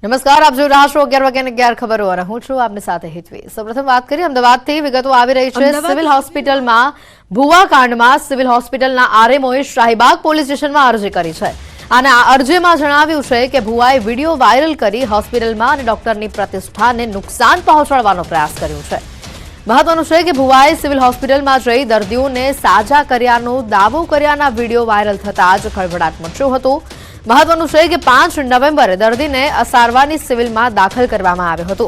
નમસ્કાર, આપ જોઈ રહ્યા છો 11 વાગ્યાની 11 ખબરો અને હું છું આપની સાથે હિતવી। સૌપ્રથમ વાત કરીએ અમદાવાદથી। વિગતો આવી રહી છે સિવિલ હોસ્પિટલમાં ભુવા કાંડમાં સિવિલ હોસ્પિટલના આરએમઓએ શાહીબાગ પોલીસ સ્ટેશનમાં અરજી કરી છે અને આ અરજીમાં જણાવ્યું છે કે ભુવાએ વિડીયો વાયરલ કરી હોસ્પિટલમાં અને ડોક્ટરની પ્રતિષ્ઠાને નુકસાન પહોંચાડવાનો પ્રયાસ કર્યો છે। મહત્વનું છે કે ભુવાએ સિવિલ હોસ્પિટલમાં જઈ દર્દીઓને સાજા કર્યાનો દાવો કર્યાના વિડીયો વાયરલ થતાં જ ખળભળાટ મચ્યો હતો। મહત્વનું છે કે 5 નવેમ્બરે દર્દીને સારવારની સિવિલમાં દાખલ કરવામાં આવ્યો હતો।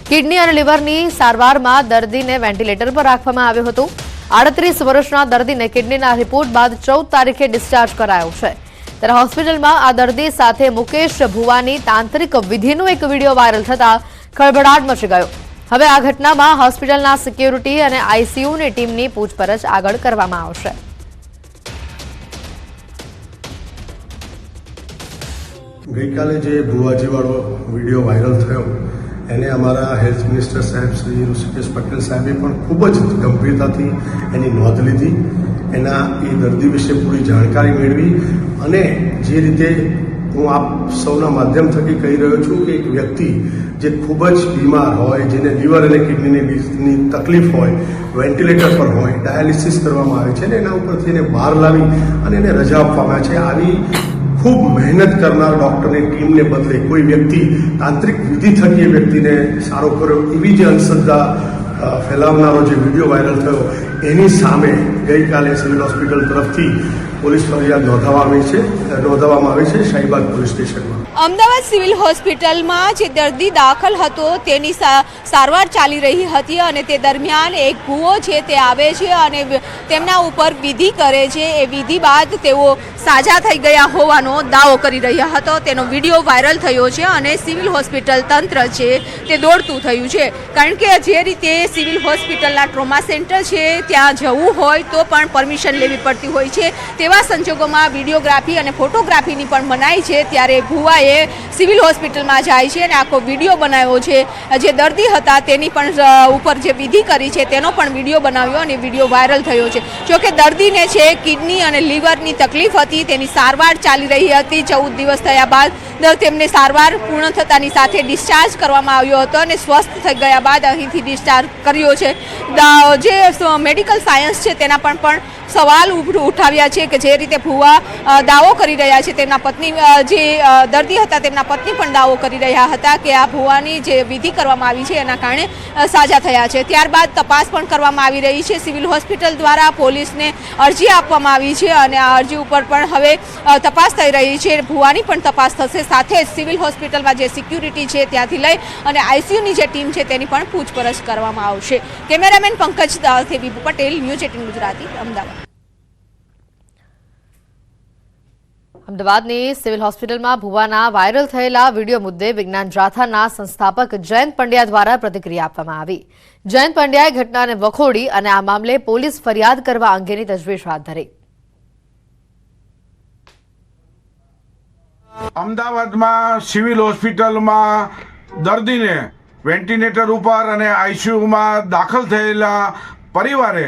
કિડની અને લીવરની સારવારમાં દર્દીને વેન્ટિલેટર પર રાખવામાં આવ્યો હતો। 38 વર્ષના દર્દીને કિડનીના રિપોર્ટ બાદ 14 તારીખે ડિસ્ચાર્જ કરાયો છે। ત્યારે હોસ્પિટલમાં આ દર્દી સાથે મુકેશ ભુવાની તાંત્રિક વિધિનો એક વિડીયો વાયરલ થતા ખળભળાટ મચી ગયો। હવે આ ઘટનામાં હોસ્પિટલના સિક્યુરિટી અને આઈસીયુની ટીમની પૂછપરછ આગળ કરવામાં આવશે। ગઈકાલે જે ભુવાજીવાળો વિડીયો વાયરલ થયો એને અમારા હેલ્થ મિનિસ્ટર સાહેબ શ્રી ઋષિકેશ પટેલ સાહેબે પણ ખૂબ જ ગંભીરતાથી એની નોંધ લીધી। એના એ દર્દી વિશે પૂરી જાણકારી મેળવી અને જે રીતે હું આપ સૌના માધ્યમ થકી કહી રહ્યો છું કે એક વ્યક્તિ જે ખૂબ જ બીમાર હોય, જેને લીવર અને કિડનીની તકલીફ હોય, વેન્ટિલેટર પર હોય, ડાયાલિસિસ કરવામાં આવે છે ને એના ઉપરથી એને બહાર લાવી અને એને રજા આપવામાં આવે છે। આવી ખૂબ મહેનત કરનાર ડૉક્ટરની ટીમને બદલે કોઈ વ્યક્તિ તાંત્રિક વિધિ થકી એ વ્યક્તિને સારો કર્યો એવી જે અંધશ્રદ્ધા ફેલાવનારો જે વિડીયો વાયરલ થયો એની સામે ગઈકાલે સિવિલ હોસ્પિટલ તરફથી પોલીસ ફરિયાદ નોંધાવવામાં આવી છે શાહીબાગ પોલીસ સ્ટેશનમાં। અમદાવાદ સિવિલ હોસ્પિટલમાં જે દર્દી દાખલ હતો તેની સારવાર ચાલી રહી હતી અને તે દરમિયાન એક ભુવો છે તે આવે છે અને તેમના ઉપર વિધિ કરે છે। એ વિધિ બાદ તેઓ સાજા થઈ ગયા હોવાનો દાવો કરી રહ્યા હતો। તેનો વિડીયો વાયરલ થયો છે અને સિવિલ હોસ્પિટલ તંત્ર છે તે દોડતું થયું છે, કારણ કે જે રીતે સિવિલ હોસ્પિટલના ટ્રોમા સેન્ટર છે ત્યાં જવું હોય તો પણ પરમિશન લેવી પડતી હોય છે। તેવા સંજોગોમાં વિડીયોગ્રાફી અને ફોટોગ્રાફીની પણ મનાઈ છે। ત્યારે ભુવાએ સિવિલ હોસ્પિટલમાં જાય છે અને આખો વિડીયો બનાવ્યો છે। જે દર્દી હતા તેની પણ ઉપર જે વિધિ કરી છે તેનો પણ વિડીયો બનાવ્યો અને વિડીયો વાયરલ થયો છે। જોકે દર્દીને છે કિડની અને લીવરની તકલીફ હતી, તેની સારવાર ચાલી રહી હતી। 14 દિવસ થયા બાદ તેમને સારવાર પૂર્ણ થતાની સાથે ડિસ્ચાર્જ કરવામાં આવ્યો હતો અને સ્વસ્થ થઈ ગયા બાદ અહીંથી ડિસ્ચાર્જ કર્યો છે। જે મેડિકલ સાયન્સ છે તેના પણ સવાલ ઉઠાવ્યા છે કે જે રીતે ભુવા દાવો કરી રહ્યા છે, તેમના પત્ની જે દર્દી હતા તેમના પત્ની પણ દાવો કરી રહ્યા હતા કે આ ભુવાની જે વિધિ કરવામાં આવી છે એના કારણે સાજા થયા છે। ત્યારબાદ તપાસ પણ કરવામાં આવી રહી છે। સિવિલ હોસ્પિટલ દ્વારા પોલીસને અરજી આપવામાં આવી છે અને આ અરજી ઉપર પણ હવે તપાસ થઈ રહી છે। ભુવાની પણ તપાસ થશે, સાથે જ સિવિલ હોસ્પિટલમાં જે સિક્યુરિટી છે ત્યાંથી લઈ અને આઈસીયુની જે ટીમ છે તેની પણ પૂછપરછ કરવામાં આવશે। કેમેરામેન પંકજ દાસથી વિભુ પટેલ, ન્યૂઝ 18 ગુજરાતી, અમદાવાદ। અમદાવાદની સિવિલ હોસ્પિટલમાં ભુવાના વાયરલ થયેલા વિડીયો મુદ્દે વિજ્ઞાન જાથાના સંસ્થાપક જયંત પંડ્યા દ્વારા પ્રતિક્રિયા આપવામાં આવી। જયંત પંડ્યાએ ઘટનાને વખોડી અને આ મામલે પોલીસ ફરિયાદ કરવા અંગેની તજવીજ હાથ ધરી। અમદાવાદમાં સિવિલ હોસ્પિટલમાં દર્દીને વેન્ટિલેટર ઉપર અને આઈસીયુમાં દાખલ થયેલા પરિવારે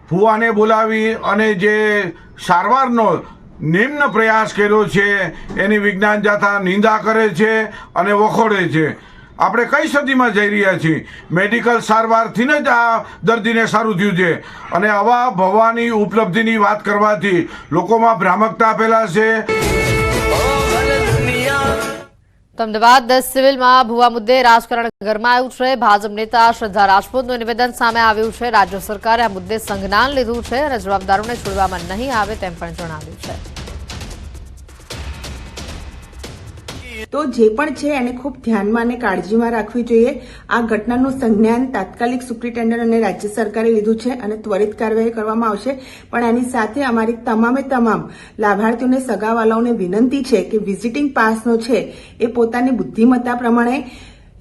ભુવાને બોલાવી અને જે સારવારનો નિમ્ન પ્રયાસ કર્યો છે એની વિજ્ઞાન જાથા નિંદા કરે છે અને વખોડે છે। આપણે કઈ સદીમાં જઈ રહ્યા છીએ? મેડિકલ સારવારથી જ આ દર્દીને સારું થયું છે અને આવા ભવાની ઉપલબ્ધિની વાત કરવાથી લોકોમાં ભ્રામકતા ફેલાશે। અમદાવાદ સિવિલમાં ભુવા મુદ્દે રાજકારણ ગરમાયું છે। ભાજપ નેતા શ્રદ્ધા રાજપૂતનું નિવેદન સામે આવ્યું છે। રાજ્ય સરકારે આ મુદ્દે સંજ્ઞાન લીધું છે અને જવાબદારોને છોડવામાં નહીં આવે તેમ પણ જણાવ્યું છે। તો જે પણ છે એને ખૂબ ધ્યાનમાં અને કાળજીમાં રાખવી જોઈએ। આ ઘટનાનું સંજ્ઞાન તાત્કાલિક સુપ્રિન્ટેન્ડન્ટ અને રાજ્ય સરકારે લીધું છે અને ત્વરિત કાર્યવાહી કરવામાં આવશે। પણ આની સાથે અમારી તમામ લાભાર્થીઓને, સગાવાલાઓને વિનંતી છે કે વિઝિટિંગ પાસનો છે એ પોતાની બુદ્ધિમત્તા પ્રમાણે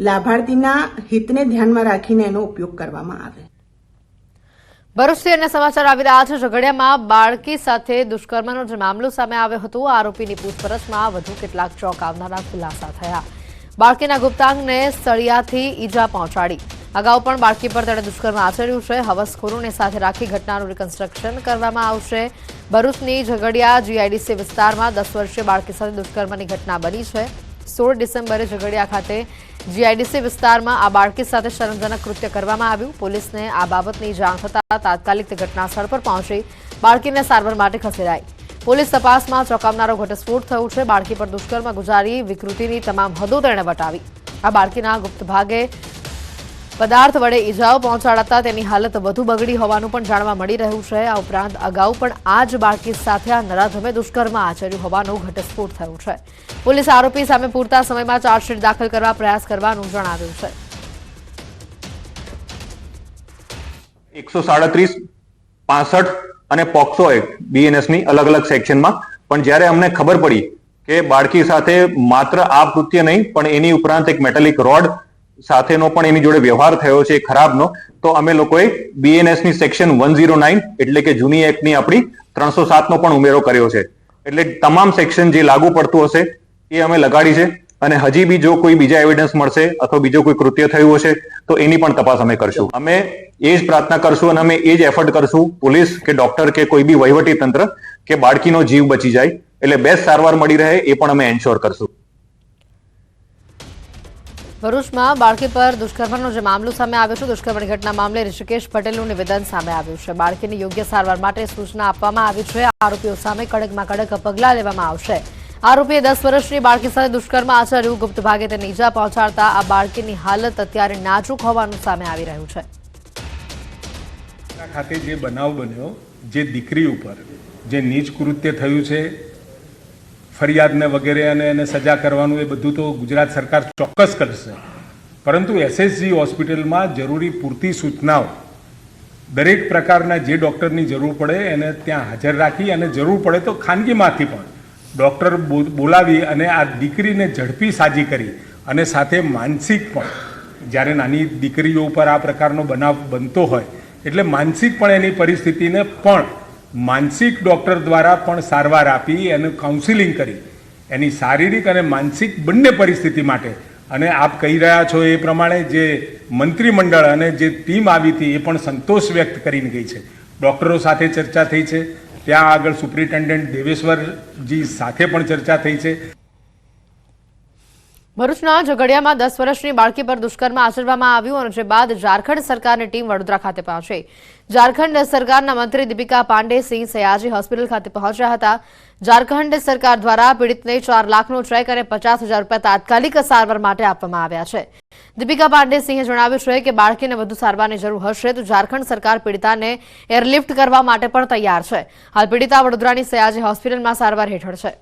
લાભાર્થીના હિતને ધ્યાનમાં રાખીને એનો ઉપયોગ કરવામાં આવે। ભરૂચથી અન્ય સમાચાર આવી રહ્યા છે। ઝઘડિયામાં બાળકી સાથે દુષ્કર્મનો જે મામલો સામે આવ્યો હતો, આરોપીની પૂછપરછમાં વધુ કેટલાક ચોંકાવનારા ખુલાસા થયા। બાળકીના ગુપ્તાંગને સળિયાથી ઈજા પહોંચાડી। અગાઉ પણ બાળકી પર તેણે દુષ્કર્મ આચર્યું છે। હવસખોરોને સાથે રાખી ઘટનાનું રિકન્સ્ટ્રક્શન કરવામાં આવશે। ભરૂચની ઝઘડિયા જીઆઈડીસી વિસ્તારમાં 10 વર્ષીય બાળકી સાથે દુષ્કર્મની ઘટના બની છે। 16 ડિસેમ્બરે ઝઘડિયા ખાતે જીઆઈડીસી વિસ્તારમાં આ બાળકી સાથે શરમજનક કૃત્ય કરવામાં આવ્યું. પોલીસને આ બાબતની જાણ થતાં તાત્કાલિક તે ઘટના સ્થળ પર પહોંચી બાળકીને સારવાર માટે ખસેડાઈ. પોલીસ તપાસમાં ચોંકાવનારો ઘટસ્ફોટ થયો છે. બાળકી પર દુષ્કર્મ ગુજારી વિકૃતિની તમામ હદો તેણે વટાવી. આ બાળકીના ગુપ્ત ભાગે પદાર્થ વડે ઈજાઓ પહોંચાડતા તેની હાલત વધુ બગડી હોવાનું પણ જાણવા મળી રહ્યું છે. આ ઉપરાંત અગાઉ પણ આ જ બાળકી સાથે આ નરાધમે દુષ્કર્મ આચર્યું હોવાનો ઘટસ્ફોટ થયો છે. પોલીસ આરોપી સામે પૂરતા સમયમાં ચાર્જશીટ દાખલ કરવા પ્રયાસ કરવાનું જણાવ્યું છે. 137, 65 અને પોક્સો એક્ટ બીએનએસની અલગ અલગ સેક્શનમાં પણ જ્યારે અમને ખબર પડી કે બાળકી સાથે માત્ર આ કૃત્ય નહીં પણ એની ઉપરાંત એક મેટાલિક રોડ સાથેનો પણ એની જોડે વ્યવહાર થયો છે ખરાબનો, તો અમે લોકોએ બીએનએસની સેક્શન 109 એટલે કે જૂની એક્ટની આપણી 307નો પણ ઉમેરો કર્યો છે. એટલે તમામ સેક્શન જે લાગુ પડતું હશે એ અમે લગાડી છે અને હજી બી જો કોઈ બીજા એવિડન્સ મળશે અથવા બીજો કોઈ કૃત્ય થયું હશે તો એની પણ તપાસ અમે કરશું. અમે એ જ પ્રાર્થના કરશું અને અમે એ જ એફર્ટ કરશું, પોલીસ કે ડોક્ટર કે કોઈ બી વહીવટી તંત્ર, કે બાળકીનો જીવ બચી જાય એટલે બેસ્ટ સારવાર મળી રહે એ પણ અમે એન્શ્યોર કરશું. ભરૂચમાં બાળકી પર દુષ્કર્મનો જે મામલો સામે આવ્યો છે, દુષ્કર્મની ઘટના મામલે ઋષિકેશ પટેલનું નિવેદન સામે આવ્યું છે. બાળકીની યોગ્ય સારવાર માટે સૂચના આપવામાં આવી છે. આરોપીઓ સામે કડકમાં કડક પગલાં લેવામાં આવશે. આરોપીએ 10 વર્ષની બાળકી સાથે દુષ્કર્મ આચર્યું. ગુપ્ત ભાગે તેને ઈજા પહોંચાડતા આ બાળકીની હાલત અત્યારે નાજુક હોવાનું સામે આવી રહ્યું છે. ખાતે જે બનાવ બન્યો, જે દીકરી ઉપર જે નીચ કૃત્ય થયું છે, ફરિયાદને વગેરે અને એને સજા કરવાનું એ બધું તો ગુજરાત સરકાર ચોક્કસ કરશે, પરંતુ એસએસજી હોસ્પિટલમાં જરૂરી પૂરતી સૂચનાઓ દરેક પ્રકારના જે ડૉક્ટરની જરૂર પડે એને ત્યાં હાજર રાખી અને જરૂર પડે તો ખાનગીમાંથી પણ ડૉક્ટર બોલાવી અને આ દીકરીને ઝડપી સાજી કરી અને સાથે માનસિક પણ, જ્યારે નાની દીકરીઓ ઉપર આ પ્રકારનો બનાવ બનતો હોય એટલે માનસિક પણ એની પરિસ્થિતિને પણ માનસિક ડૉક્ટર દ્વારા પણ સારવાર આપી એનું કાઉન્સિલિંગ કરી એની શારીરિક અને માનસિક બંને પરિસ્થિતિ માટે, અને આપ કહી રહ્યા છો એ પ્રમાણે જે મંત્રીમંડળ અને જે ટીમ આવી હતી એ પણ સંતોષ વ્યક્ત કરીને ગઈ છે. ડૉક્ટરો સાથે ચર્ચા થઈ છે, ત્યાં આગળ સુપ્રિન્ટેન્ડન્ટ દેવેશ્વરજી સાથે પણ ચર્ચા થઈ છે. ભરૂચના ઝઘડિયામાં 10 વર્ષની બાળકી પર દુષ્કર્મ આચરવામાં આવ્યું અને જે બાદ ઝારખંડ સરકારની ટીમ વડોદરા ખાતે પહોંચી. ઝારખંડ સરકારના મંત્રી દીપિકા પાંડે સિંહ સયાજી હોસ્પિટલ ખાતે પહોંચ્યા હતા. ઝારખંડ સરકાર દ્વારા પીડિતને 4 લાખનો ચેક અને 50,000 રૂપિયા તાત્કાલિક સારવાર માટે આપવામાં આવ્યા છે. દીપિકા પાંડે સિંહે જણાવ્યું છે કે બાળકીને વધુ સારવારની જરૂર હશે તો ઝારખંડ સરકાર પીડિતાને એરલિફ્ટ કરવા માટે પણ તૈયાર છે. હાલ પીડિતા વડોદરાની સયાજી હોસ્પિટલમાં સારવાર હેઠળ છે.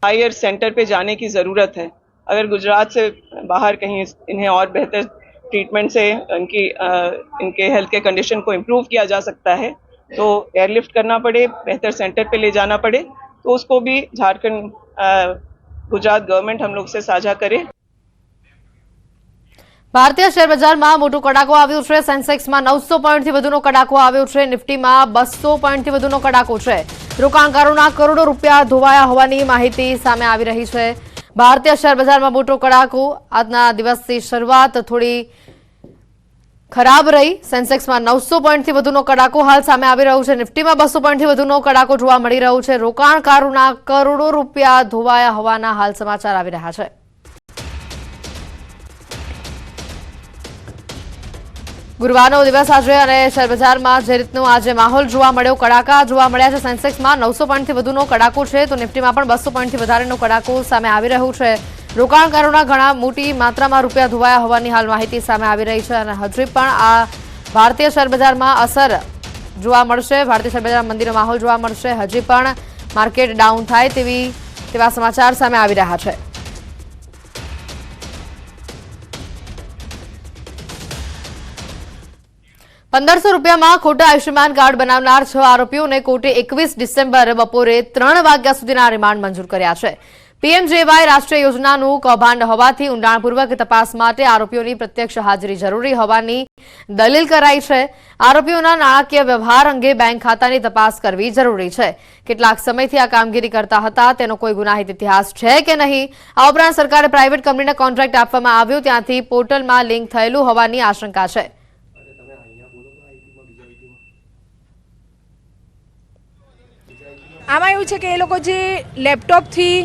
हायर सेंटर पे जाने की ज़रूरत है. अगर गुजरात से बाहर कहीं इन्हें और बेहतर ट्रीटमेंट से इनके हेल्थ के कंडीशन को इम्प्रूव किया जा सकता है तो एयरलिफ्ट करना पड़े, बेहतर सेंटर पे ले जाना पड़े तो उसको भी झारखंड गुजरात गवर्नमेंट हम लोग से साझा करे. ભારતીય શેર બજારમાં મોટો કડાકો આવ્યો છે. સેન્સેક્સમાં 900 પોઈન્ટથી વધુનો કડાકો આવ્યો છે. નિફ્ટીમાં 200 પોઈન્ટથી વધુનો કડાકો છે. રોકાણકારોના કરોડો રૂપિયા ધોવાયા હોવાની માહિતી સામે આવી રહી છે. ભારતીય શેર બજારમાં મોટો કડાકો. આજના દિવસની શરૂઆત થોડી ખરાબ રહી. સેન્સેક્સમાં 900 પોઈન્ટથી વધુનો કડાકો હાલ સામે આવી રહ્યો છે. નિફ્ટીમાં 200 પોઈન્ટથી વધુનો કડાકો જોવા મળી રહ્યો છે. રોકાણકારોના કરોડો રૂપિયા ધોવાયા હોવાના હાલ સમાચાર આવી રહ્યા છે. ગુરુવારનો દિવસ આજે અને શેરબજારમાં જે રીતનો આજે માહોલ જોવા મળ્યો, કડાકા જોવા મળ્યા છે. સેન્સેક્સમાં 900 પોઈન્ટથી વધુનો કડાકો છે તો નિફ્ટીમાં પણ 200 પોઈન્ટથી વધારેનો કડાકો સામે આવી રહ્યું છે. રોકાણકારોના ઘણા મોટી માત્રામાં રૂપિયા ધોવાયા હોવાની હાલ માહિતી સામે આવી રહી છે અને હજી પણ આ ભારતીય શેરબજારમાં અસર જોવા મળશે. ભારતીય શેરબજારમાં મંદીનો માહોલ જોવા મળશે. હજી પણ માર્કેટ ડાઉન થાય તેવા સમાચાર સામે આવી રહ્યા છે. ₹1,500 ખોટા આયુષ્યમાન કાર્ડ બનાવનાર 6 આરોપીઓને કોર્ટે 21 ડિસેમ્બર બપોરે 3 વાગ્યા સુધીના રિમાન્ડ મંજૂર કર્યા છે. પીએમજેવાય રાષ્ટ્રીય યોજનાનું કૌભાંડ હોવાથી ઊંડાણપૂર્વક તપાસ માટે આરોપીઓની પ્રત્યક્ષ હાજરી જરૂરી હોવાની દલીલ કરાઈ છે. આરોપીઓના નાણાકીય વ્યવહાર અંગે બેંક ખાતાની તપાસ કરવી જરૂરી છે. કેટલાક સમયથી આ કામગીરી કરતા હતા, તેનો કોઈ ગુનાહિત ઇતિહાસ છે કે નહીં. આ ઉપરાંત સરકારે પ્રાઇવેટ કંપનીને કોન્ટ્રાક્ટ આપવામાં આવ્યો ત્યાંથી પોર્ટલમાં લિંક થયેલું હોવાની આશંકા છે. આમાં એવું છે કે એ લોકો જે લેપટોપથી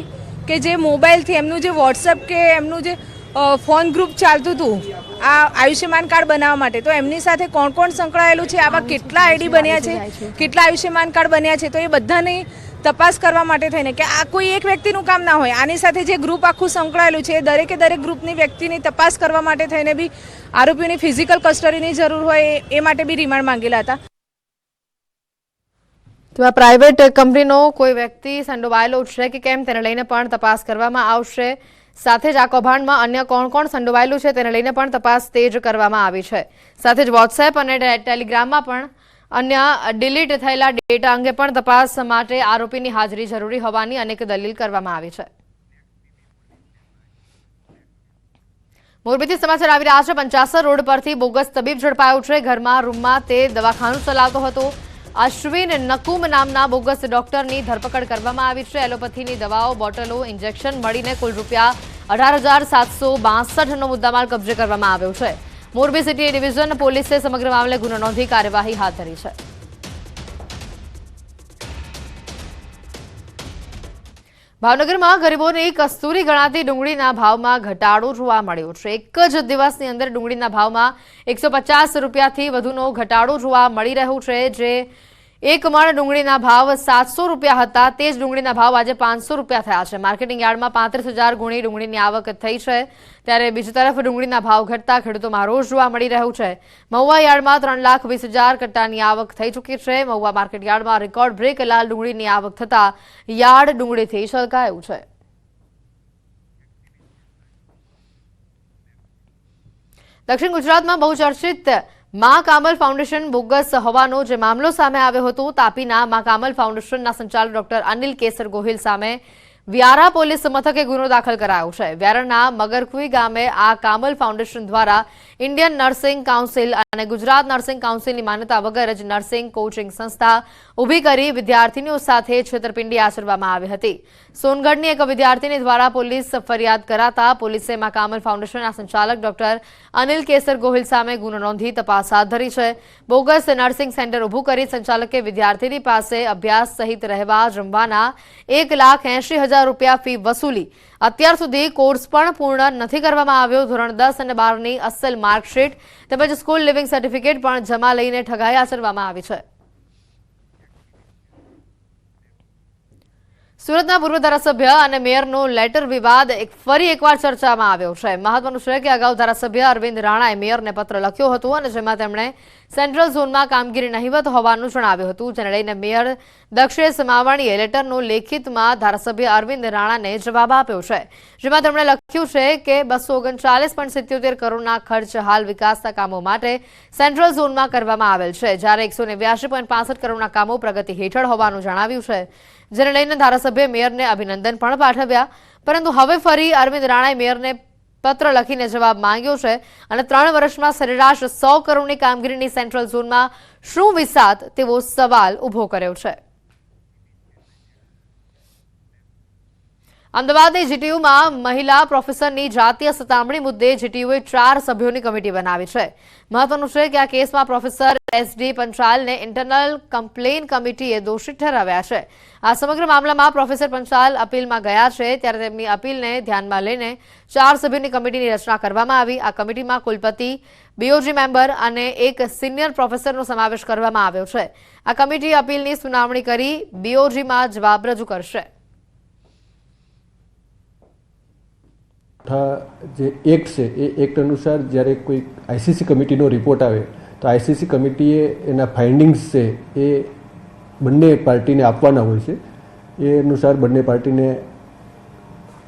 કે જે મોબાઈલથી એમનું જે વોટ્સઅપ કે એમનું જે ફોન ગ્રુપ ચાલતું હતું આ આયુષ્યમાન કાર્ડ બનાવવા માટે, તો એમની સાથે કોણ કોણ સંકળાયેલું છે, આવા કેટલા આઈડી બન્યા છે, કેટલા આયુષ્યમાન કાર્ડ બન્યા છે, તો એ બધાની તપાસ કરવા માટે થઈને કે આ કોઈ એક વ્યક્તિનું કામ ના હોય, આની સાથે જે ગ્રુપ આખું સંકળાયેલું છે એ દરેક ગ્રુપની વ્યક્તિની તપાસ કરવા માટે થઈને બી આરોપીઓની ફિઝિકલ કસ્ટડીની જરૂર હોય એ માટે બી રિમાન્ડ માંગેલા હતા. તો આ પ્રાઇવેટ કંપનીનો કોઈ વ્યક્તિ સંડોવાયેલો છે કે કેમ તેને લઈને પણ તપાસ કરવામાં આવશે. સાથે જ આ કૌભાંડમાં અન્ય કોણ કોણ સંડોવાયેલું છે તેને લઈને પણ તપાસ તેજ કરવામાં આવી છે. સાથે જ વોટ્સએપ અને ટેલિગ્રામમાં પણ અન્ય ડિલીટ થયેલા ડેટા અંગે પણ તપાસ માટે આરોપીની હાજરી જરૂરી હોવાની અનેક દલીલ કરવામાં આવી છે. મોરબીથી સમાચાર આવી રહ્યા છે. 50 રોડ પરથી બોગસ તબીબ ઝડપાયો છે. ઘરમાં રૂમમાં તે દવાખાનું ચલાવતો હતો. અશ્વિન નકુમ નામના બોગસ ડોક્ટરની ધરપકડ કરવામાં આવી છે. એલોપેથીની દવાઓ, બોટલો, ઇન્જેક્શન મળીને કુલ રૂપિયા 18,762નો મુદ્દામાલ કબજે કરવામાં આવ્યો છે. મોરબી સિટી ડિવિઝન પોલીસે સમગ્ર મામલે ગુનો નોંધી કાર્યવાહી હાથ ધરી છે. ભાવનગરમાં ગરીબોની કસ્તુરી ગણાતી ડુંગળીના ભાવમાં ઘટાડો જોવા મળ્યો છે. એક જ દિવસની અંદર ડુંગળીના ભાવમાં 150 રૂપિયાથી વધુનો ઘટાડો જોવા મળી રહ્યો છે. જે એક મણ ડુંગળીના ભાવ 700 રૂપિયા હતા તે જ ડુંગળીના ભાવ આજે 500 રૂપિયા થયા છે. માર્કેટિંગ યાર્ડમાં 35,000 ગુણી ડુંગળીની આવક થઈ છે. ત્યારે બીજી તરફ ડુંગળીના ભાવ ઘટતા ખેડૂતોમાં રોષ જોવા મળી રહ્યો છે. મહુવા યાર્ડમાં 3,20,000 કટ્ટાની આવક થઈ ચૂકી છે. મહુવા માર્કેટ યાર્ડમાં રેકોર્ડ બ્રેક લાલ ડુંગળીની આવક થતા યાર્ડ ડુંગળીથી છલકાયું છે. દક્ષિણ ગુજરાતમાં બહુચર્ચિત મા કામલ ફાઉન્ડેશન બોગસ હોવાનો જે મામલો સામે આવ્યો હતો. તાપીના મા કામલ ફાઉન્ડેશનના સંચાલક ડોક્ટર અનિલ કેસર ગોહિલ સામે વ્યારા પોલીસ મથકે ગુનો દાખલ કરાયો છે. વ્યારાના મગરકુઈ ગામે આ કામલ ફાઉન્ડેશન દ્વારા ઇન્ડિયન નર્સિંગ કાઉન્સિલ અને ગુજરાત નર્સિંગ કાઉન્સિલની માન્યતા વગર જ નર્સિંગ કોચિંગ સંસ્થા ઊભી કરી વિદ્યાર્થીનીઓ સાથે છેતરપિંડી આચરવામાં આવી હતી. સોનગઢની એક વિદ્યાર્થીની દ્વારા પોલીસ ફરિયાદ કરાતા પોલીસે મા કામલ ફાઉન્ડેશનના સંચાલક ડોક્ટર અનિલ કેસર ગોહિલ સામે ગુનો નોંધી તપાસ હાથ ધરી છે. બોગસ નર્સિંગ સેન્ટર ઊભું કરી સંચાલકે વિદ્યાર્થીની પાસે અભ્યાસ સહિત રહેવા જમવાના 1,80,000 રૂપિયા ફી વસૂલી. અત્યાર સુધી કોર્સ પણ પૂર્ણ નથી કરવામાં આવ્યો. ધોરણ 10 અને 12ની અસલ માર્કશીટ તેમજ સ્કૂલ લિવિંગ સર્ટિફિકેટ પણ જમા લઈને ઠગાઈ આચરવામાં આવી છે. સુરતના પૂર્વ ધારાસભ્ય અને મેયરનો લેટર વિવાદ ફરી એકવાર ચર્ચામાં આવ્યો છે. મહત્વનું છે કે અગાઉ ધારાસભ્ય અરવિંદ રાણાએ મેયરને પત્ર લખ્યો હતો અને જેમાં તેમણે સેન્ટ્રલ ઝોનમાં કામગીરી નહિવત હોવાનું જણાવ્યું હતું. જેને લઈને મેયર દક્ષેશ માવાણીએ લેટરનો લેખિતમાં ધારાસભ્ય અરવિંદ રાણાને જવાબ આપ્યો છે. જેમાં તેમણે લખ્યું છે કે 239.77 કરોડના ખર્ચ હાલ વિકાસના કામો માટે સેન્ટ્રલ ઝોનમાં કરવામાં આવેલ છે, જ્યારે 182.65 કરોડના કામો પ્રગતિ હેઠળ હોવાનું જણાવ્યું છે. જેને લઈને ધારાસભ્ય મેયરને અભિનંદન પણ પાઠવ્યા. પરંતુ હવે ફરી અરવિંદ રાણાએ મેયરને પત્ર લખીને જવાબ માંગ્યો છે અને 3 વર્ષમાં સરેરાશ 100 કરોડની કામગીરીની સેન્ટ્રલ ઝોનમાં શું વિસાત તેવો સવાલ ઉભો કર્યો છે. અમદાવાદની જીટીયુમાં મહિલા પ્રોફેસરની જાતીય સતામણી મુદ્દે જીટીયુએ 4 સભ્યોની કમિટી બનાવી છે. મહત્વનું છે કે આ કેસમાં પ્રોફેસર SD પંચાલને ઇન્ટરનલ કમ્પ્લેન કમિટીએ દોષિત ઠરાવ્યા છે. આ સમગ્ર મામલામાં પ્રોફેસર પંચાલ અપીલમાં ગયા છે, ત્યારે તેમની અપીલને ધ્યાનમાં લઈને 4 સભ્યોની કમિટીની રચના કરવામાં આવી. આ કમિટીમાં કુલપતિ, BOG મેમ્બર અને એક સિનિયર પ્રોફેસરનો સમાવેશ કરવામાં આવ્યો છે. આ કમિટી અપીલની સુનાવણી કરી BOGમાં જવાબ રજૂ કરશે. જે એક્ટ છે એ એક્ટ અનુસાર જ્યારે કોઈ ICC કમિટીનો રિપોર્ટ આવે તો ICC કમિટીએ એના ફાઇન્ડિંગ્સ છે એ બંને પાર્ટીને આપવાના હોય છે. એ અનુસાર બંને પાર્ટીને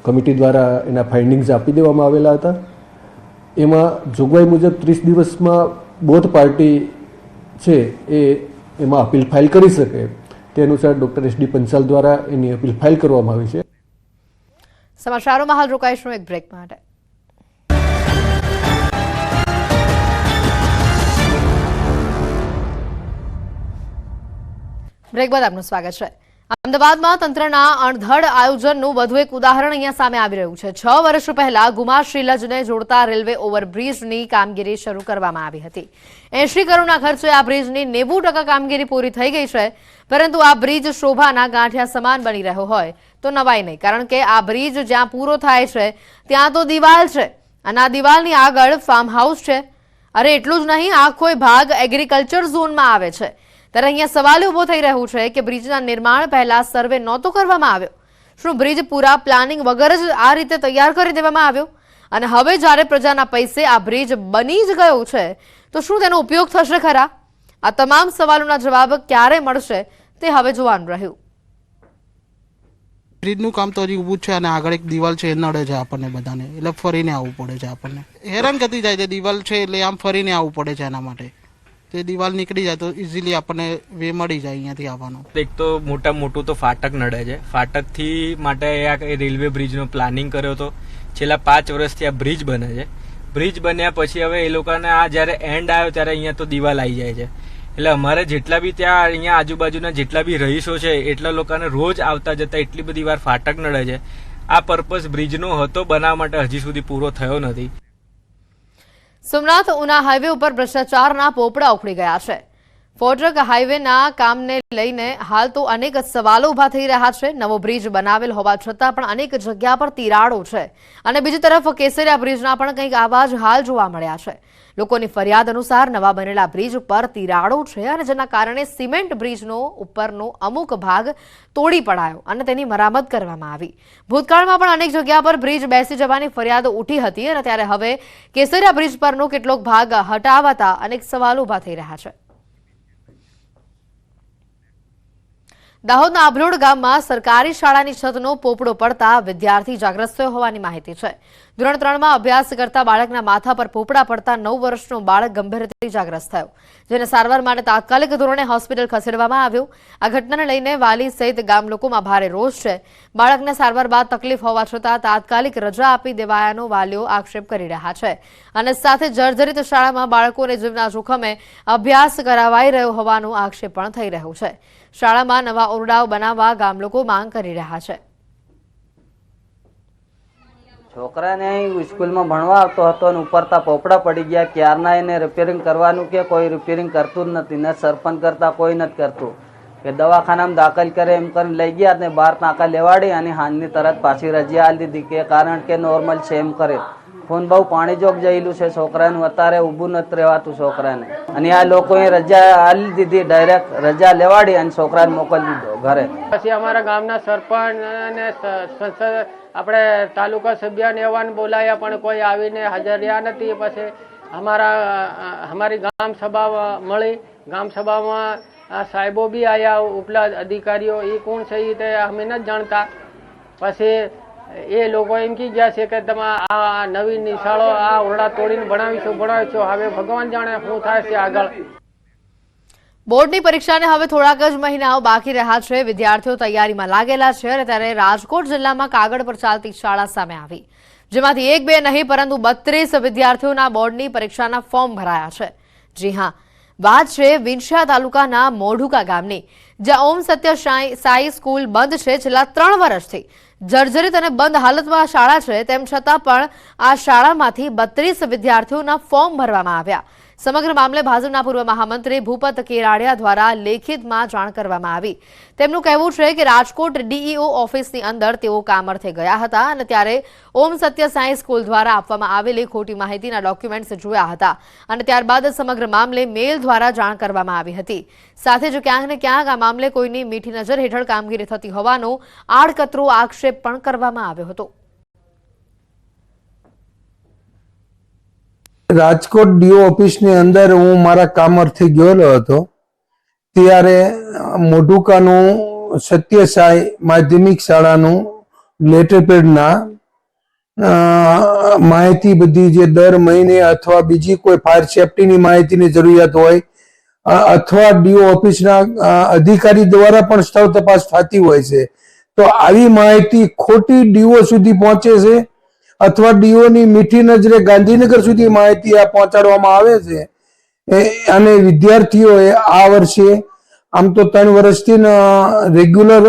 કમિટી દ્વારા એના ફાઇન્ડિંગ્સ આપી દેવામાં આવેલા હતા. એમાં જોગવાઈ મુજબ 30 દિવસમાં બોથ પાર્ટી છે એ એમાં અપીલ ફાઇલ કરી શકે તે અનુસાર ડૉક્ટર SD પંચાલ દ્વારા એની અપીલ ફાઇલ કરવામાં આવી છે. સમાચારોમાં હાલ રોકાઈશું એક બ્રેક માટે. બ્રેક બાદ આપનું સ્વાગત છે. અમદાવાદમાં તંત્રના અણધડ આયોજનનું વધુ એક ઉદાહરણ અહીંયા સામે આવી રહ્યું છે. 6 વર્ષ પહેલા ગુમા શ્રીલજને જોડતા રેલવે ઓવરબ્રિજની કામગીરી શરૂ કરવામાં આવી હતી. 80 કરોડના ખર્ચે આ બ્રિજની 90% કામગીરી પૂરી થઈ ગઈ છે. પરંતુ આ બ્રિજ શોભાના ગાંઠિયા સમાન બની રહ્યો હોય તો નવાઈ નહીં, કારણ કે આ બ્રિજ જ્યાં પૂરો થાય છે ત્યાં તો દિવાલ છે અને આ દિવાલની આગળ ફાર્મ હાઉસ છે. અરે એટલું જ નહીં, આખો ભાગ એગ્રીકલ્ચર ઝોનમાં આવે છે. ત્યારે અહીંયા સવાલ ઉભો થઈ રહ્યો છે કે બ્રિજના નિર્માણ પહેલા સર્વે નહોતો કરવામાં આવ્યો? શું બ્રિજ પૂરા પ્લાનિંગ વગર જ આ રીતે તૈયાર કરી દેવામાં આવ્યો? અને હવે જ્યારે પ્રજાના પૈસે આ બ્રિજ બની જ ગયો છે તો શું તેનો ઉપયોગ થશે ખરા? આ તમામ સવાલોના જવાબ ક્યારે મળશે તે હવે જોવાનું રહ્યું. બ્રિજનું કામ તો હજી ઊભું છે અને આગળ એક દિવાલ છે એ નડે છે આપણને બધાને, એટલે ફરીને આવવું પડે છે. આપણને હેરાન કરતી જાય છે દિવાલ છે એટલે આમ ફરીને આવવું પડે છે. એના માટે તે દિવાલ નીકળી જાય તો ઇઝીલી આપણને વે મળી જાય અહીંયાથી આવવાનો. એક તો મોટું તો ફાટક નડે છે. ફાટકથી માટે આ રેલવે બ્રિજનો પ્લાનિંગ કર્યો હતો. છેલ્લા 5 વર્ષથી આ બ્રિજ બને છે. બ્રિજ બન્યા પછી હવે એ લોકોને આ જ્યારે એન્ડ આવ્યો ત્યારે અહીંયા તો દિવાલ આવી જાય છે. એટલે અમારે જેટલા બી ત્યાં અહીંયા આજુબાજુના જેટલા બી રહીશો છે એટલા લોકોને રોજ આવતા જતા એટલી બધી વાર ફાટક નડે છે. આ પર્પઝ બ્રિજનો હતો બનાવવા માટે હજી સુધી પૂરો થયો નથી. સોમનાથ ઉના હાઈવે ઉપર ભ્રષ્ટાચારના પોપડા ઉખડી ગયા છે. ફોરટ્રક હાઈવેના કામને લઈને હાલ તો અનેક સવાલો ઉભા થઈ રહ્યા છે. નવો બ્રિજ બનાવેલ હોવા છતાં પણ અનેક જગ્યા પર તિરાડો છે અને બીજી તરફ કેસરિયા બ્રિજના પણ કંઈક આવા જ હાલ જોવા મળ્યા છે. લોકોની ફરિયાદ અનુસાર નવા બનેલા બ્રિજ ઉપર તિરાડો છે અને જેના કારણે સિમેન્ટ બ્રિજનો ઉપરનો અમુક ભાગ તોડી પડાયો અને તેની મરામત કરવામાં આવી. ભૂતકાળમાં પણ અનેક જગ્યા પર બ્રિજ બેસી જવાની ફરિયાદ ઉઠી હતી અને ત્યારે હવે કેસરિયા બ્રિજ પરનો કેટલોક ભાગ હટાવાતા અનેક સવાલો ઉભા થઈ રહ્યા છે. દાહોદના આભલોડ ગામમાં સરકારી શાળાની છતનો પોપડો પડતા વિદ્યાર્થી જાગૃત થયો હોવાની માહિતી છે. ધોરણ 3માં અભ્યાસ કરતા બાળકના માથા પર પોપડા પડતા 9 વર્ષનો બાળક ગંભીર રીતે ઇજાગ્રસ્ત થયો, જેને સારવાર માટે તાત્કાલિક ધોરણે હોસ્પિટલ ખસેડવામાં આવ્યો. આ ઘટનાને લઈને વાલી સહિત ગામ લોકોમાં ભારે રોષ છે. બાળકને સારવાર બાદ તકલીફ હોવા છતાં તાત્કાલિક રજા આપી દેવાયાનો વાલીઓ આક્ષેપ કરી રહ્યા છે અને સાથે જર્જરિત શાળામાં બાળકોને જીવના જોખમે અભ્યાસ કરાવાઈ રહ્યો હોવાનો આક્ષેપ પણ થઈ રહ્યો છે. શાળામાં નવા ઓરડાઓ બનાવવા ગામ લોકો માંગ કરી રહ્યા છે. છોકરાને અહીં સ્કૂલમાં ભણવા આવતો હતો અને ઉપરતા પોપડા પડી ગયા. ક્યારના એને રિપેરિંગ કરવાનું કે કોઈ રિપેરિંગ કરતું જ નથી, ને સરપંચ કરતા કોઈ નથી કરતું. કે દવાખાનામાં દાખલ કરે એમ કરીને લઈ ગયા ને 12 નાકા લેવાડી અને હાંજની તરત પાછી રજા આલી દીધી કે કારણ કે નોર્મલ છે એમ કરે. ફોન બહુ પાણી જોગ જયેલું છે છોકરાનું, અત્યારે ઊભું નથી રહેવાતું છોકરાને. અને આ લોકોએ રજા આલી દીધી, ડાયરેક્ટ રજા લેવાડી અને છોકરાને મોકલી દીધો ઘરે. પછી અમારા ગામના સરપંચ અને સંસદ આપણે તાલુકા સભ્યને એવાને બોલાયા પણ કોઈ આવીને હાજર રહ્યા નથી. પછી અમારી ગામ સભા મળી. ગામ સભામાં સાહેબો બી આવ્યા, ઉપલા અધિકારીઓ. એ કોણ છે એ તે અમે નથી જાણતા. પછી એ લોકો એમ કહી ગયા છે કે તમે આ નવી નિશાળો આ ઓરડા તોડીને બનાવીશું. હવે ભગવાન જાણે શું થાય છે આગળ. બોર્ડની પરીક્ષાને હવે થોડાક જ મહિનાઓ બાકી રહ્યા છે. વિદ્યાર્થીઓ તૈયારીમાં લાગેલા છે અને ત્યારે રાજકોટ જિલ્લામાં કાગળ પર ચાલતી શાળા સામે આવી, જેમાંથી 1-2 નહીં પરંતુ 32 વિદ્યાર્થીઓના બોર્ડની પરીક્ષાના ફોર્મ ભરાયા છે. જી હા, વાત છે વિંછિયા તાલુકાના મોઢુકા ગામની, જ્યાં ઓમ સત્ય સાઈ સ્કૂલ બંધ છે છેલ્લા 3 વર્ષથી. જર્જરિત અને બંધ હાલતમાં શાળા છે, તેમ છતાં પણ આ શાળામાંથી 32 વિદ્યાર્થીઓના ફોર્મ ભરવામાં આવ્યા. સમગ્ર મામલે ભાજપના પૂર્વ મહામંત્રી ભૂપત કેરાડિયા દ્વારા લેખિતમાં જાણ કરવામાં આવી. તેમનું કહેવું છે કે રાજકોટ ડીઈઓ ઓફિસની અંદર તેઓ કામ અર્થે ગયા હતા અને ત્યારે ઓમ સત્ય સાઈ સ્કૂલ દ્વારા આપવામાં આવેલી ખોટી માહિતીના ડોક્યુમેન્ટ્સ જોયા હતા અને ત્યારબાદ સમગ્ર મામલે મેલ દ્વારા જાણ કરવામાં આવી હતી. સાથે જ ક્યાંક ને ક્યાંક આ મામલે કોઈની મીઠી નજર હેઠળ કામગીરી થતી હોવાનો આડકતરો આક્ષેપ પણ કરવામાં આવ્યો હતો. રાજકોટ ડીઓ ઓફિસની અંદર હું મારા કામ અર્થે ગયેલો હતો ત્યારે મોઢુકાનું સત્ય સાઈ માધ્યમિક શાળાનું લેટર પેડના માહિતી બધી જે દર મહિને અથવા બીજી કોઈ ફાયર સેફટીની માહિતીની જરૂરિયાત હોય અથવા ડીઓ ઓફિસના અધિકારી દ્વારા પણ સ્થળ તપાસ થતી હોય છે, તો આવી માહિતી ખોટી ડીઓ સુધી પહોંચે છે અથવા ડીઓની મીઠી નજરે ગાંધીનગર સુધી માહિતી આ પહોંચાડવામાં આવે છે. અને વિદ્યાર્થીઓએ આ વર્ષે આમ તો 3 વર્ષથી રેગ્યુલર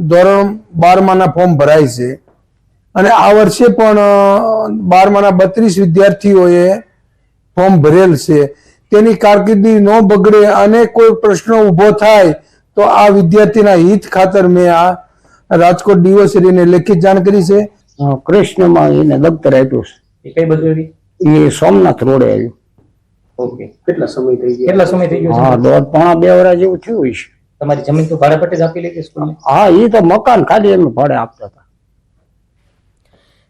ધોરણ 12માના ફોર્મ ભરાય છે અને આ વર્ષે પણ 12માના 32 વિદ્યાર્થીઓએ ફોર્મ ભરેલ છે. તેની કારકિર્દી ન બગડે અને કોઈ પ્રશ્ન ઊભો થાય તો આ વિદ્યાર્થીના હિત ખાતર મેં આ રાજકોટ ડીઓસીને લેખિત જાણ કરી છે. કૃષ્ણમાં એને દફતર આપ્યું છે. કઈ બાજુ એ સોમનાથ રોડે આવ્યું. ઓકે, કેટલા સમય થઈ ગયો? હા, 1.5-2 વર્ષ જેવું થયું છે. તમારી જમીન તો ભાડે પટ્ટે જ આપી લીધી સ્કૂલને? હા, એ તો મકાન ખાલી એમ ભાડે આપતા હતા.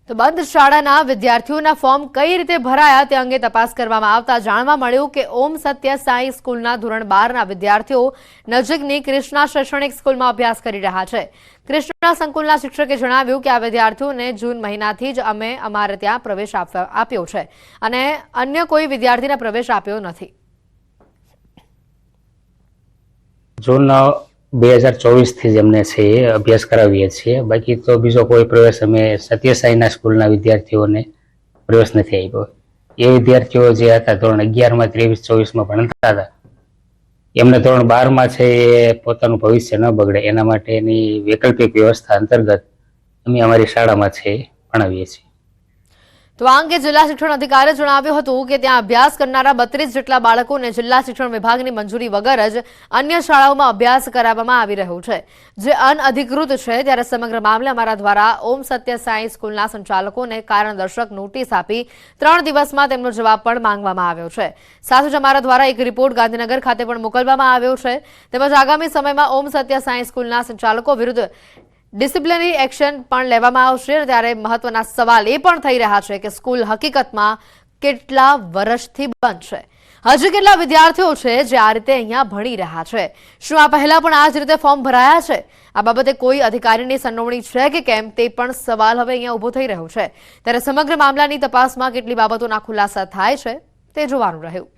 તો બંધ શાળાના વિદ્યાર્થીઓના ફોર્મ કઈ રીતે ભરાયા તે અંગે તપાસ કરવામાં આવતા જાણવા મળ્યું કે ઓમ સત્ય સાઈ સ્કૂલના ધોરણ 12ના વિદ્યાર્થીઓ નજીકની કૃષ્ણા શૈક્ષણિક સ્કૂલમાં અભ્યાસ કરી રહ્યા છે. કૃષ્ણા સંકુલના શિક્ષકે જણાવ્યું કે આ વિદ્યાર્થીઓને જૂન મહિનાથી જ અમે અમારે ત્યાં પ્રવેશ આપ્યો છે અને અન્ય કોઈ વિદ્યાર્થીને પ્રવેશ આપ્યો નથી. જૂન 2024 થી જ અમને છે અભ્યાસ કરાવીએ છીએ. બાકી તો બીજો કોઈ પ્રવેશ અમે સત્યસાઈના સ્કૂલના વિદ્યાર્થીઓને પ્રવેશ નથી આપ્યો. એ વિદ્યાર્થીઓ જે હતા ધોરણ 11માં 23-24માં ભણતા હતા એમને ધોરણ 12માં છે એ પોતાનું ભવિષ્ય ન બગડે એના માટેની વૈકલ્પિક વ્યવસ્થા અંતર્ગત અમે અમારી શાળામાં છે ભણાવીએ છીએ. તો આ અંગે જિલ્લા શિક્ષણ અધિકારીએ જણાવ્યું હતું કે ત્યાં અભ્યાસ કરનારા 32 જેટલા બાળકોને જિલ્લા શિક્ષણ વિભાગની મંજૂરી વગર જ અન્ય શાળાઓમાં અભ્યાસ કરાવવામાં આવી રહ્યો છે, જે અનઅધિકૃત છે. ત્યારે સમગ્ર મામલે અમારા દ્વારા ઓમ સત્ય સાઈ સ્કૂલના સંચાલકોને કારણદર્શક નોટિસ આપી 3 દિવસમાં તેમનો જવાબ પણ માંગવામાં આવ્યો છે. સાથે જ અમારા દ્વારા એક રિપોર્ટ ગાંધીનગર ખાતે પણ મોકલવામાં આવ્યો છે. તેમજ આગામી સમયમાં ઓમ સત્ય સાઈ સ્કૂલના સંચાલકો વિરુદ્ધ ડિસિપ્લિનરી એક્શન પણ લેવામાં આવશે. ત્યારે મહત્વના સવાલ એ પણ થઈ રહ્યા છે કે સ્કૂલ હકીકતમાં કેટલા વર્ષથી બંધ છે? હજી કેટલા વિદ્યાર્થીઓ છે જે આ રીતે અહીંયા ભણી રહ્યા છે? શું આ પહેલા પણ આ જ રીતે ફોર્મ ભરાયા છે? આ બાબતે કોઈ અધિકારીની સંડોવણી છે કે કેમ તે પણ સવાલ હવે અહીંયા ઊભો થઈ રહ્યો છે. ત્યારે સમગ્ર મામલાની તપાસમાં કેટલી બાબતોના ખુલાસા થાય છે તે જોવાનું રહ્યું.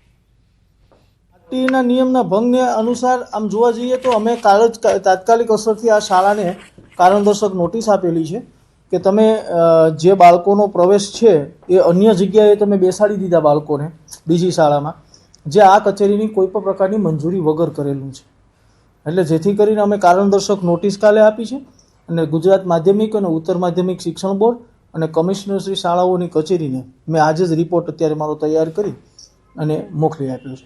ના નિયમના ભંગને અનુસાર આમ જોવા જઈએ તો અમે કાલ જ તાત્કાલિક અસરથી આ શાળાને કારણદર્શક નોટિસ આપેલી છે કે તમે જે બાળકોનો પ્રવેશ છે એ અન્ય જગ્યાએ તમે બેસાડી દીધા બાળકોને બીજી શાળામાં, જે આ કચેરીની કોઈ પણ પ્રકારની મંજૂરી વગર કરેલું છે. એટલે જેથી કરીને અમે કારણદર્શક નોટિસ કાલે આપી છે અને ગુજરાત માધ્યમિક અને ઉત્તર માધ્યમિક શિક્ષણ બોર્ડ અને કમિશનરશ્રી શાળાઓની કચેરીને મેં આજે જ રિપોર્ટ અત્યારે મારો તૈયાર કરી અને મોકલી આપ્યો છે.